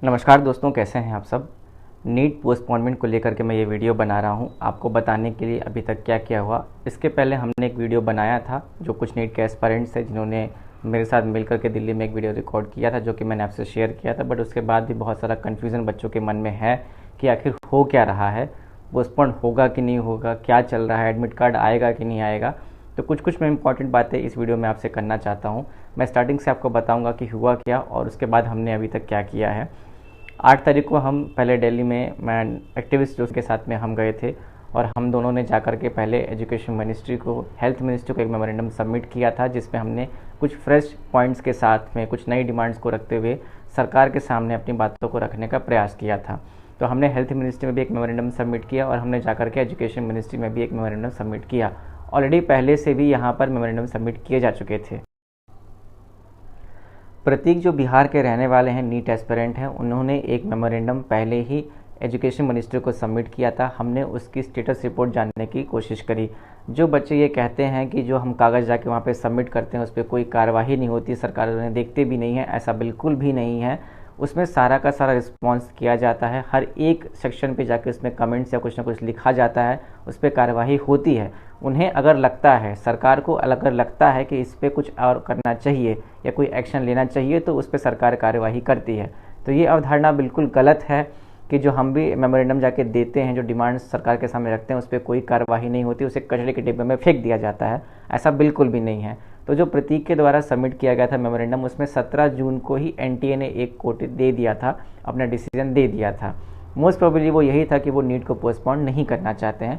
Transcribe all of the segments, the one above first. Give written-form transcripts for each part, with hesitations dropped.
नमस्कार दोस्तों, कैसे हैं आप सब। नीट पोस्टपोनमेंट को लेकर के मैं ये वीडियो बना रहा हूँ आपको बताने के लिए अभी तक क्या क्या हुआ। इसके पहले हमने एक वीडियो बनाया था जो कुछ नीट के एस्पायरेंट्स थे जिन्होंने मेरे साथ मिलकर के दिल्ली में एक वीडियो रिकॉर्ड किया था, जो कि मैंने आपसे शेयर किया था। बट उसके बाद भी बहुत सारा कन्फ्यूज़न बच्चों के मन में है कि आखिर हो क्या रहा है, पोस्टपोन होगा कि नहीं होगा, क्या चल रहा है, एडमिट कार्ड आएगा कि नहीं आएगा। तो कुछ मैं इंपॉर्टेंट बातें इस वीडियो में आपसे करना चाहता हूँ। मैं स्टार्टिंग से आपको बताऊँगा कि हुआ क्या और उसके बाद हमने अभी तक क्या किया है। 8 तारीख को हम पहले दिल्ली में मैं एक्टिविस्ट के साथ में हम गए थे और हम दोनों ने जाकर के पहले एजुकेशन मिनिस्ट्री को, हेल्थ मिनिस्ट्री को एक मेमोरेंडम सबमिट किया था, जिसमें हमने कुछ फ्रेश पॉइंट्स के साथ में कुछ नई डिमांड्स को रखते हुए सरकार के सामने अपनी बातों को रखने का प्रयास किया था। तो हमने हेल्थ मिनिस्ट्री में भी एक मेमोरेंडम सबमिट किया और हमने जाकर के एजुकेशन मिनिस्ट्री में भी एक मेमोरेंडम सबमिट किया। ऑलरेडी पहले से भी यहाँ पर मेमोरेंडम सबमिट किए जा चुके थे। प्रतीक जो बिहार के रहने वाले हैं, नीट एस्पिरेंट हैं, उन्होंने एक मेमोरेंडम पहले ही एजुकेशन मिनिस्ट्री को सबमिट किया था। हमने उसकी स्टेटस रिपोर्ट जानने की कोशिश करी। जो बच्चे ये कहते हैं कि जो हम कागज़ जाके वहाँ पे सबमिट करते हैं उस पर कोई कार्यवाही नहीं होती, सरकार उन्हें देखते भी नहीं है, ऐसा बिल्कुल भी नहीं है। उसमें सारा का सारा रिस्पॉन्स किया जाता है। हर एक सेक्शन पे जाके उसमें कमेंट्स या कुछ ना कुछ लिखा जाता है, उस पर कार्यवाही होती है। उन्हें अगर लगता है, सरकार को अगर लगता है कि इस पर कुछ और करना चाहिए या कोई एक्शन लेना चाहिए, तो उस पर सरकार कार्यवाही करती है। तो ये अवधारणा बिल्कुल गलत है कि जो हम भी मेमोरेंडम जाके देते हैं, जो डिमांड्स सरकार के सामने रखते हैं, उस पर कोई कार्यवाही नहीं होती, उसे कचरे के डिब्बे में फेंक दिया जाता है। ऐसा बिल्कुल भी नहीं है। तो जो प्रतीक के द्वारा सबमिट किया गया था मेमोरेंडम, उसमें 17 जून को ही एनटीए ने एक कोर्ट दे दिया था, अपना डिसीजन दे दिया था। मोस्ट प्रोबेबली वो यही था कि वो नीट को पोस्टपोन नहीं करना चाहते हैं।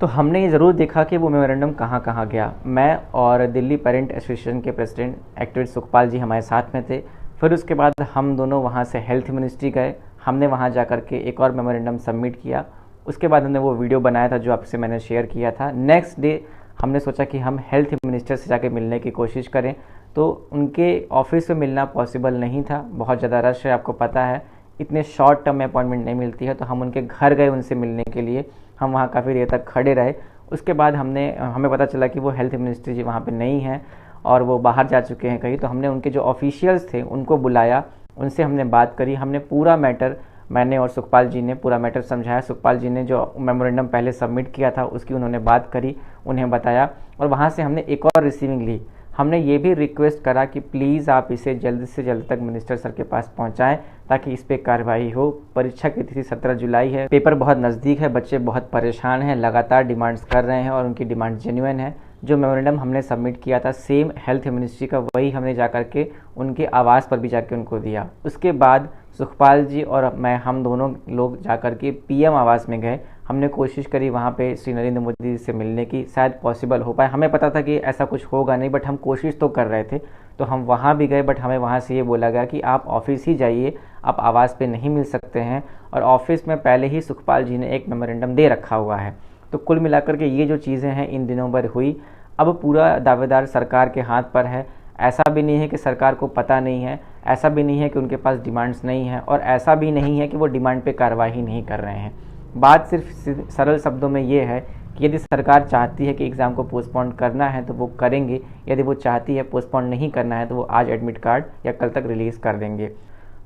तो हमने ये ज़रूर देखा कि वो मेमोरेंडम कहाँ कहाँ गया। मैं और दिल्ली पेरेंट एसोसिएशन के प्रेसिडेंट एक्टिविस्ट सुखपाल जी हमारे साथ में थे। फिर उसके बाद हम दोनों वहाँ से हेल्थ मिनिस्ट्री गए। हमने वहाँ जा कर के एक और मेमोरेंडम सबमिट किया। उसके बाद हमने वो वीडियो बनाया था जो आपसे मैंने शेयर किया था। नेक्स्ट डे हमने सोचा कि हम हेल्थ मिनिस्टर से जाके मिलने की कोशिश करें, तो उनके ऑफिस में मिलना पॉसिबल नहीं था। बहुत ज़्यादा रश है, आपको पता है, इतने शॉर्ट टर्म में अपॉइंटमेंट नहीं मिलती है। तो हम उनके घर गए उनसे मिलने के लिए। हम वहाँ काफ़ी देर तक खड़े रहे। उसके बाद हमें पता चला कि वो हेल्थ मिनिस्ट्री जी वहाँ पे नहीं है और वो बाहर जा चुके हैं कहीं। तो हमने उनके जो ऑफिशियल्स थे उनको बुलाया, उनसे हमने बात करी। हमने पूरा मैटर, मैंने और सुखपाल जी ने पूरा मैटर समझाया। सुखपाल जी ने जो मेमोरेंडम पहले सबमिट किया था उसकी उन्होंने बात करी, उन्हें बताया। और वहाँ से हमने एक और रिसीविंग ली। हमने ये भी रिक्वेस्ट करा कि प्लीज़ आप इसे जल्द से जल्द तक मिनिस्टर सर के पास पहुँचाएँ ताकि इस पर कार्रवाई हो। परीक्षा की तिथि 17 जुलाई है, पेपर बहुत नज़दीक है, बच्चे बहुत परेशान हैं, लगातार डिमांड्स कर रहे हैं और उनकी डिमांड जेन्युइन है। जो मेमोरेंडम हमने सबमिट किया था सेम हेल्थ मिनिस्ट्री का, वही हमने जा कर के उनके आवास पर भी जाके उनको दिया। उसके बाद सुखपाल जी और मैं, हम दोनों लोग जा कर के पीएम आवास में गए। हमने कोशिश करी वहाँ पे श्री नरेंद्र मोदी जी से मिलने की, शायद पॉसिबल हो पाए। हमें पता था कि ऐसा कुछ होगा नहीं, बट हम कोशिश तो कर रहे थे। तो हम वहाँ भी गए, बट हमें वहाँ से ये बोला गया कि आप ऑफिस ही जाइए, आप आवास पे नहीं मिल सकते हैं। और ऑफिस में पहले ही सुखपाल जी ने एक मेमोरेंडम दे रखा हुआ है। तो कुल मिलाकर के ये जो चीज़ें हैं इन दिनों भर हुई। अब पूरा दावेदार सरकार के हाथ पर है। ऐसा भी नहीं है कि सरकार को पता नहीं है, ऐसा भी नहीं है कि उनके पास डिमांड्स नहीं है, और ऐसा भी नहीं है कि वो डिमांड पे कार्रवाई नहीं कर रहे हैं। बात सिर्फ सरल शब्दों में ये है कि यदि सरकार चाहती है कि एग्ज़ाम को पोस्टपोन करना है तो वो करेंगे। यदि वो चाहती है पोस्टपोन नहीं करना है तो वो आज एडमिट कार्ड या कल तक रिलीज़ कर देंगे।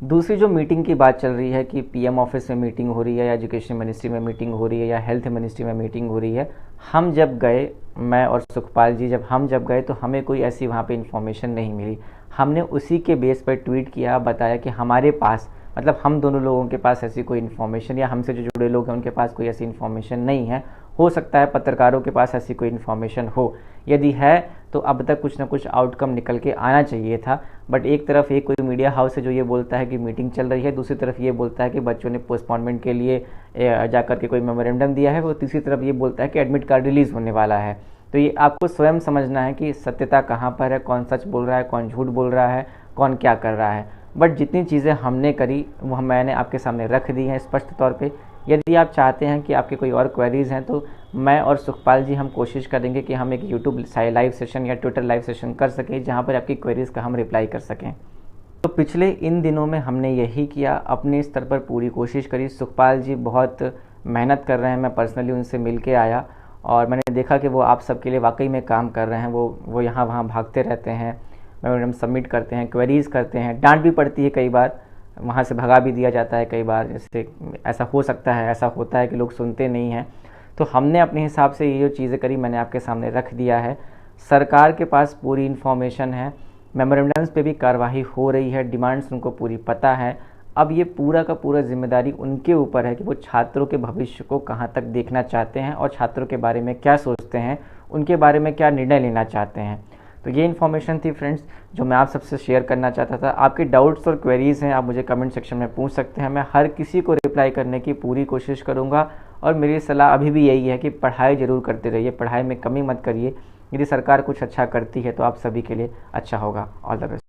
दूसरी जो मीटिंग की बात चल रही है कि पीएम ऑफिस में मीटिंग हो रही है या एजुकेशन मिनिस्ट्री में मीटिंग हो रही है या हेल्थ मिनिस्ट्री में मीटिंग हो रही है, हम जब गए, मैं और सुखपाल जी जब गए तो हमें कोई ऐसी वहाँ पे इन्फॉर्मेशन नहीं मिली। हमने उसी के बेस पर ट्वीट किया, बताया कि हमारे पास, मतलब हम दोनों लोगों के पास ऐसी कोई इन्फॉर्मेशन, या हमसे जो जुड़े लोग हैं उनके पास कोई ऐसी इन्फॉर्मेशन नहीं है। हो सकता है पत्रकारों के पास ऐसी कोई इन्फॉर्मेशन हो, यदि है तो अब तक कुछ ना कुछ आउटकम निकल के आना चाहिए था। बट एक तरफ एक कोई मीडिया हाउस है जो ये बोलता है कि मीटिंग चल रही है, दूसरी तरफ ये बोलता है कि बच्चों ने पोस्टपोनमेंट के लिए जाकर के कोई मेमोरेंडम दिया है, वो तीसरी तरफ ये बोलता है कि एडमिट कार्ड रिलीज़ होने वाला है। तो ये आपको स्वयं समझना है कि सत्यता कहाँ पर है, कौन सच बोल रहा है, कौन झूठ बोल रहा है, कौन क्या कर रहा है। बट जितनी चीज़ें हमने करी वो मैंने आपके सामने रख दी हैं स्पष्ट तौर पे। यदि आप चाहते हैं कि आपके कोई और क्वेरीज़ हैं तो मैं और सुखपाल जी हम कोशिश करेंगे कि हम एक यूट्यूब लाइव सेशन या ट्विटर लाइव सेशन कर सकें जहां पर आपकी क्वेरीज़ का हम रिप्लाई कर सकें। तो पिछले इन दिनों में हमने यही किया, अपने स्तर पर पूरी कोशिश करी। सुखपाल जी बहुत मेहनत कर रहे हैं, मैं पर्सनली उनसे मिल के आया और मैंने देखा कि वो आप सबके लिए वाकई में काम कर रहे हैं। वो यहाँ वहाँ भागते रहते हैं, मेमोरेंडम सबमिट करते हैं, क्वेरीज़ करते हैं, डांट भी पड़ती है कई बार, वहाँ से भगा भी दिया जाता है कई बार। जैसे ऐसा हो सकता है, ऐसा होता है कि लोग सुनते नहीं हैं। तो हमने अपने हिसाब से ये जो चीज़ें करी मैंने आपके सामने रख दिया है। सरकार के पास पूरी इन्फॉर्मेशन है, मेमोरेंडम्स पे भी कार्रवाई हो रही है, डिमांड्स उनको पूरी पता है। अब ये पूरा का पूरा जिम्मेदारी उनके ऊपर है कि वो छात्रों के भविष्य को कहाँ तक देखना चाहते हैं और छात्रों के बारे में क्या सोचते हैं, उनके बारे में क्या निर्णय लेना चाहते हैं। तो ये इन्फॉर्मेशन थी फ्रेंड्स जो मैं आप सबसे शेयर करना चाहता था। आपके डाउट्स और क्वेरीज़ हैं, आप मुझे कमेंट सेक्शन में पूछ सकते हैं। मैं हर किसी को रिप्लाई करने की पूरी कोशिश करूँगा और मेरी सलाह अभी भी यही है कि पढ़ाई ज़रूर करते रहिए, पढ़ाई में कमी मत करिए। यदि सरकार कुछ अच्छा करती है तो आप सभी के लिए अच्छा होगा। All the best.